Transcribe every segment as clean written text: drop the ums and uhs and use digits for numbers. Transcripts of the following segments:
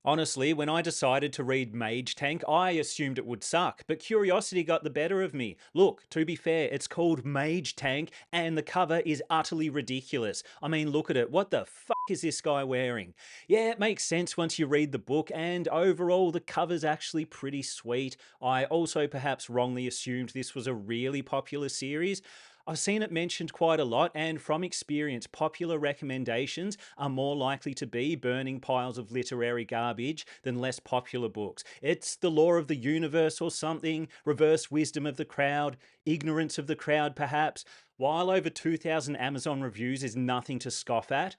Honestly, when I decided to read Mage Tank, I assumed it would suck, but curiosity got the better of me. Look, to be fair, it's called Mage Tank, and the cover is utterly ridiculous. I mean, look at it. What the fuck is this guy wearing? Yeah, it makes sense once you read the book, and overall, the cover's actually pretty sweet. I also perhaps wrongly assumed this was a really popular series. I've seen it mentioned quite a lot, and from experience, popular recommendations are more likely to be burning piles of literary garbage than less popular books. It's the law of the universe or something, reverse wisdom of the crowd, ignorance of the crowd, perhaps. While over 2,000 Amazon reviews is nothing to scoff at,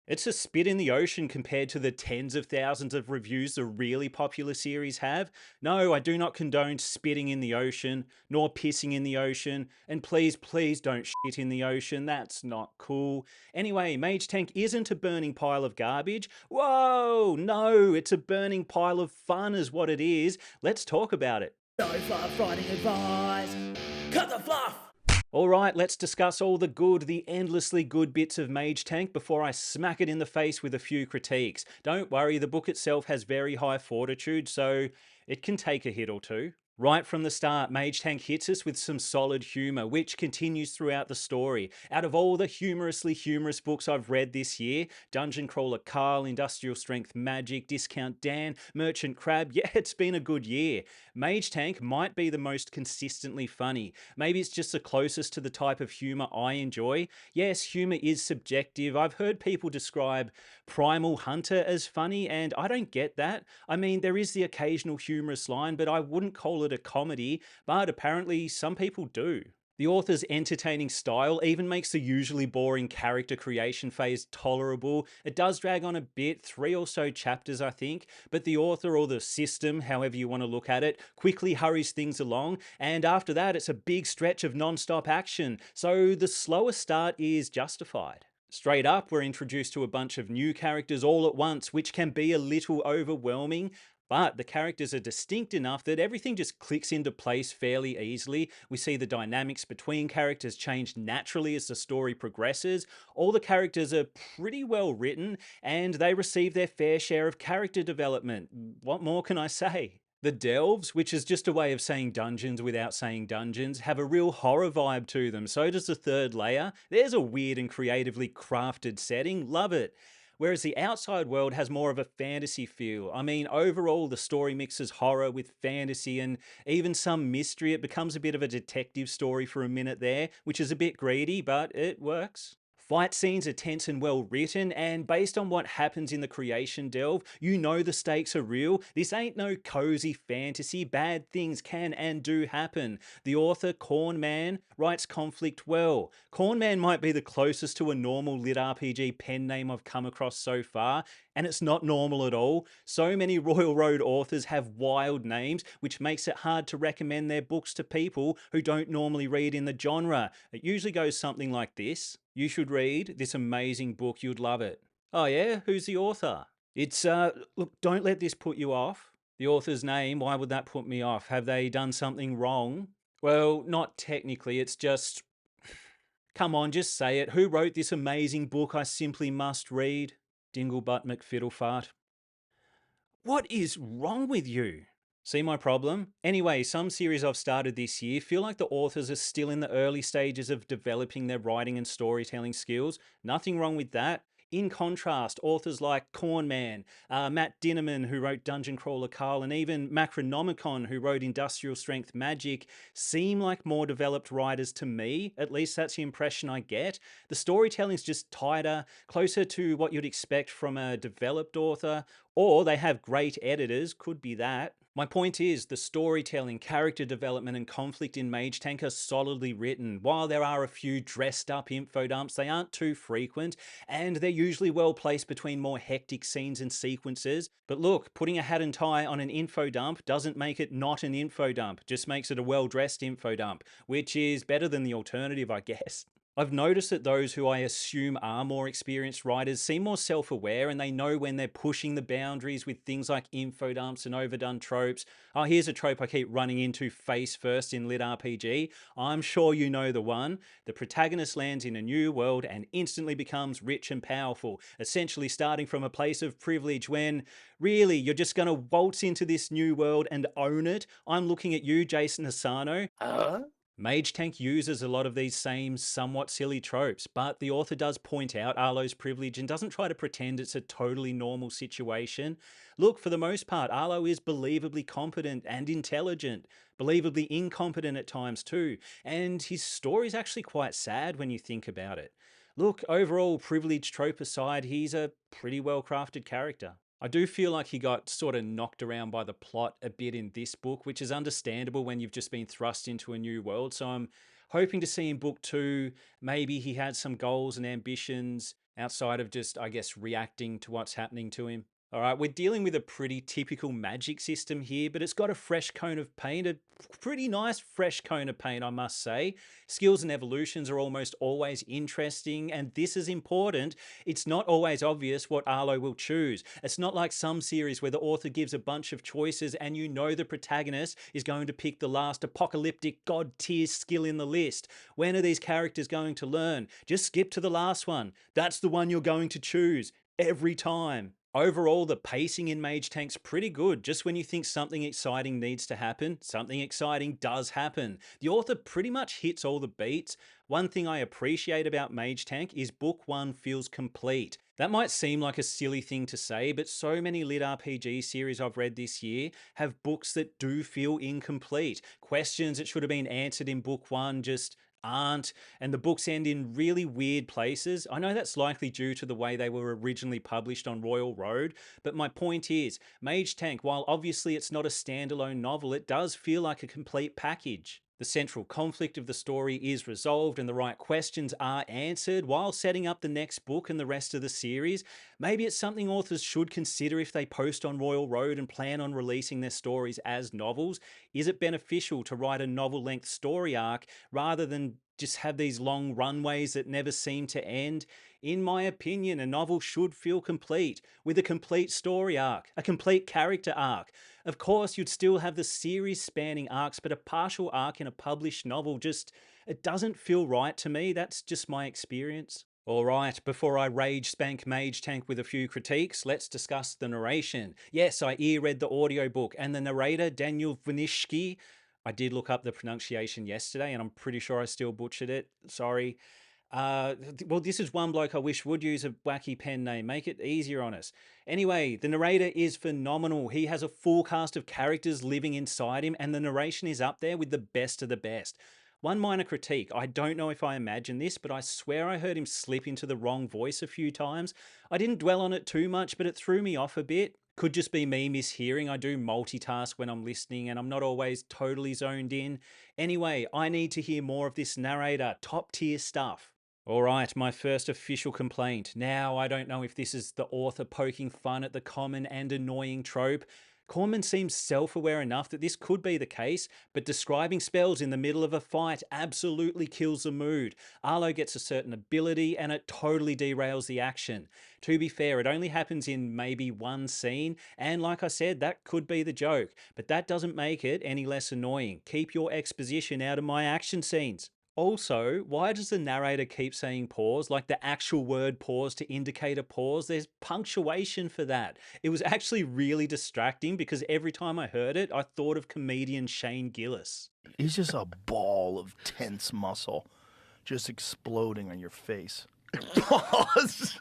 it's a spit in the ocean compared to the tens of thousands of reviews the really popular series have. No, I do not condone spitting in the ocean, nor pissing in the ocean, and please, please don't shit in the ocean. That's not cool. Anyway, Mage Tank isn't a burning pile of garbage. Whoa, no, it's a burning pile of fun, is what it is. Let's talk about it. No fluff writing advice. Cut the fluff! All right, let's discuss all the good, the endlessly good bits of Mage Tank before I smack it in the face with a few critiques. Don't worry, the book itself has very high fortitude, so it can take a hit or two. Right from the start, Mage Tank hits us with some solid humour, which continues throughout the story. Out of all the humorously humorous books I've read this year, Dungeon Crawler Carl, Industrial Strength Magic, Discount Dan, Merchant Crab, yeah, it's been a good year. Mage Tank might be the most consistently funny. Maybe it's just the closest to the type of humour I enjoy. Yes, humour is subjective. I've heard people describe Primal Hunter as funny, and I don't get that. I mean, there is the occasional humorous line, but I wouldn't call it a comedy, but apparently some people do. The author's entertaining style even makes the usually boring character creation phase tolerable. It does drag on a bit, 3 or so chapters, I think, but the author or the system, however you want to look at it, quickly hurries things along, and after that, it's a big stretch of non stop action, so the slower start is justified. Straight up, we're introduced to a bunch of new characters all at once, which can be a little overwhelming, but the characters are distinct enough that everything just clicks into place fairly easily. We see the dynamics between characters change naturally as the story progresses. All the characters are pretty well written, and they receive their fair share of character development. What more can I say? The Delves, which is just a way of saying dungeons without saying dungeons, have a real horror vibe to them. So does the third layer. There's a weird and creatively crafted setting. Love it. Whereas the outside world has more of a fantasy feel. I mean, overall, the story mixes horror with fantasy and even some mystery. It becomes a bit of a detective story for a minute there, which is a bit greedy, but it works. Fight scenes are tense and well written, and based on what happens in the creation delve, you know the stakes are real. This ain't no cozy fantasy. Bad things can and do happen. The author, Cornman, writes conflict well. Cornman might be the closest to a normal lit RPG pen name I've come across so far, and it's not normal at all. So many Royal Road authors have wild names, which makes it hard to recommend their books to people who don't normally read in the genre. It usually goes something like this: you should read this amazing book, you'd love it. Oh yeah? Who's the author? Look, don't let this put you off. The author's name, why would that put me off? Have they done something wrong? Well, not technically, it's just, come on, just say it. Who wrote this amazing book I simply must read? Dinglebutt McFiddlefart. What is wrong with you? See my problem? Anyway, some series I've started this year feel like the authors are still in the early stages of developing their writing and storytelling skills. Nothing wrong with that. In contrast, authors like Cornman, Matt Dinnerman, who wrote Dungeon Crawler Carl, and even Macronomicon, who wrote Industrial Strength Magic, seem like more developed writers to me. At least that's the impression I get. The storytelling's just tighter, closer to what you'd expect from a developed author, or they have great editors, could be that. My point is, the storytelling, character development, and conflict in Mage Tank are solidly written. While there are a few dressed up info dumps, they aren't too frequent, and they're usually well placed between more hectic scenes and sequences. But look, putting a hat and tie on an info dump doesn't make it not an info dump, just makes it a well dressed info dump, which is better than the alternative, I guess. I've noticed that those who I assume are more experienced writers seem more self aware and they know when they're pushing the boundaries with things like info dumps and overdone tropes. Oh, here's a trope I keep running into face first in lit RPG. I'm sure you know the one. The protagonist lands in a new world and instantly becomes rich and powerful, essentially starting from a place of privilege when really you're just going to waltz into this new world and own it. I'm looking at you, Jason Asano. Huh? Mage Tank uses a lot of these same somewhat silly tropes, but the author does point out Arlo's privilege and doesn't try to pretend it's a totally normal situation. Look, for the most part, Arlo is believably competent and intelligent, believably incompetent at times too, and his story's actually quite sad when you think about it. Look, overall, privilege trope aside, he's a pretty well crafted character. I do feel like he got sort of knocked around by the plot a bit in this book, which is understandable when you've just been thrust into a new world. So I'm hoping to see in book two, maybe he had some goals and ambitions outside of just, I guess, reacting to what's happening to him. All right, we're dealing with a pretty typical magic system here, but it's got a fresh coat of paint, a pretty nice fresh coat of paint, I must say. Skills and evolutions are almost always interesting, and this is important. It's not always obvious what Arlo will choose. It's not like some series where the author gives a bunch of choices and you know the protagonist is going to pick the last apocalyptic god tier skill in the list. When are these characters going to learn? Just skip to the last one. That's the one you're going to choose every time. Overall, the pacing in Mage Tank's pretty good. Just when you think something exciting needs to happen, something exciting does happen. The author pretty much hits all the beats. One thing I appreciate about Mage Tank is book one feels complete. That might seem like a silly thing to say, but so many lit RPG series I've read this year have books that do feel incomplete. Questions that should have been answered in book one just aren't, and the books end in really weird places. I know that's likely due to the way they were originally published on Royal Road, but my point is, Mage Tank, while obviously it's not a standalone novel, it does feel like a complete package. The central conflict of the story is resolved and the right questions are answered while setting up the next book and the rest of the series. Maybe it's something authors should consider if they post on Royal Road and plan on releasing their stories as novels. Is it beneficial to write a novel length story arc rather than just have these long runways that never seem to end? In my opinion, a novel should feel complete, with a complete story arc, a complete character arc. Of course, you'd still have the series spanning arcs, but a partial arc in a published novel just, it doesn't feel right to me. That's just my experience. All right, before I rage spank Mage Tank with a few critiques, let's discuss the narration. Yes, I ear-read the audiobook, and the narrator, Daniel Vinishki, I did look up the pronunciation yesterday, and I'm pretty sure I still butchered it. Sorry. Well, this is one bloke I wish would use a wacky pen name. Make it easier on us. Anyway, the narrator is phenomenal. He has a full cast of characters living inside him, and the narration is up there with the best of the best. One minor critique, I don't know if I imagined this, but I swear I heard him slip into the wrong voice a few times. I didn't dwell on it too much, but it threw me off a bit. Could just be me mishearing. I do multitask when I'm listening and I'm not always totally zoned in. Anyway, I need to hear more of this narrator. Top tier stuff. All right, my first official complaint. Now, I don't know if this is the author poking fun at the common and annoying trope. Cornman seems self aware enough that this could be the case, but describing spells in the middle of a fight absolutely kills the mood. Arlo gets a certain ability and it totally derails the action. To be fair, it only happens in maybe one scene, and like I said, that could be the joke, but that doesn't make it any less annoying. Keep your exposition out of my action scenes. Also, why does the narrator keep saying pause, like the actual word pause to indicate a pause? There's punctuation for that. It was actually really distracting because every time I heard it, I thought of comedian Shane Gillis. He's just a ball of tense muscle just exploding on your face. Pause.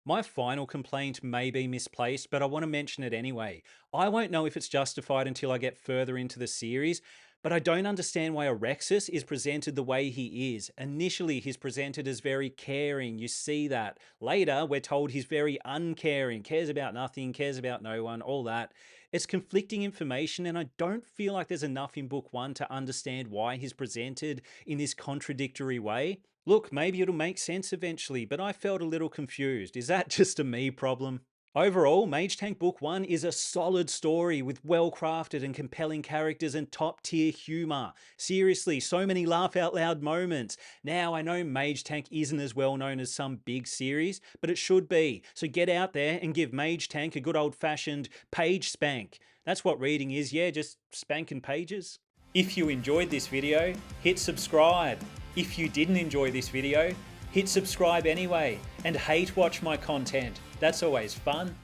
My final complaint may be misplaced, but I want to mention it anyway. I won't know if it's justified until I get further into the series, but I don't understand why Orexis is presented the way he is. Initially, he's presented as very caring. You see that. Later, we're told he's very uncaring, cares about nothing, cares about no one, all that. It's conflicting information, and I don't feel like there's enough in book one to understand why he's presented in this contradictory way. Look, maybe it'll make sense eventually, but I felt a little confused. Is that just a me problem? Overall, Mage Tank Book 1 is a solid story with well-crafted and compelling characters and top-tier humour. Seriously, so many laugh-out-loud moments. Now, I know Mage Tank isn't as well known as some big series, but it should be. So get out there and give Mage Tank a good old-fashioned page spank. That's what reading is, yeah, just spanking pages. If you enjoyed this video, hit subscribe. If you didn't enjoy this video, hit subscribe anyway, and hate watch my content. That's always fun.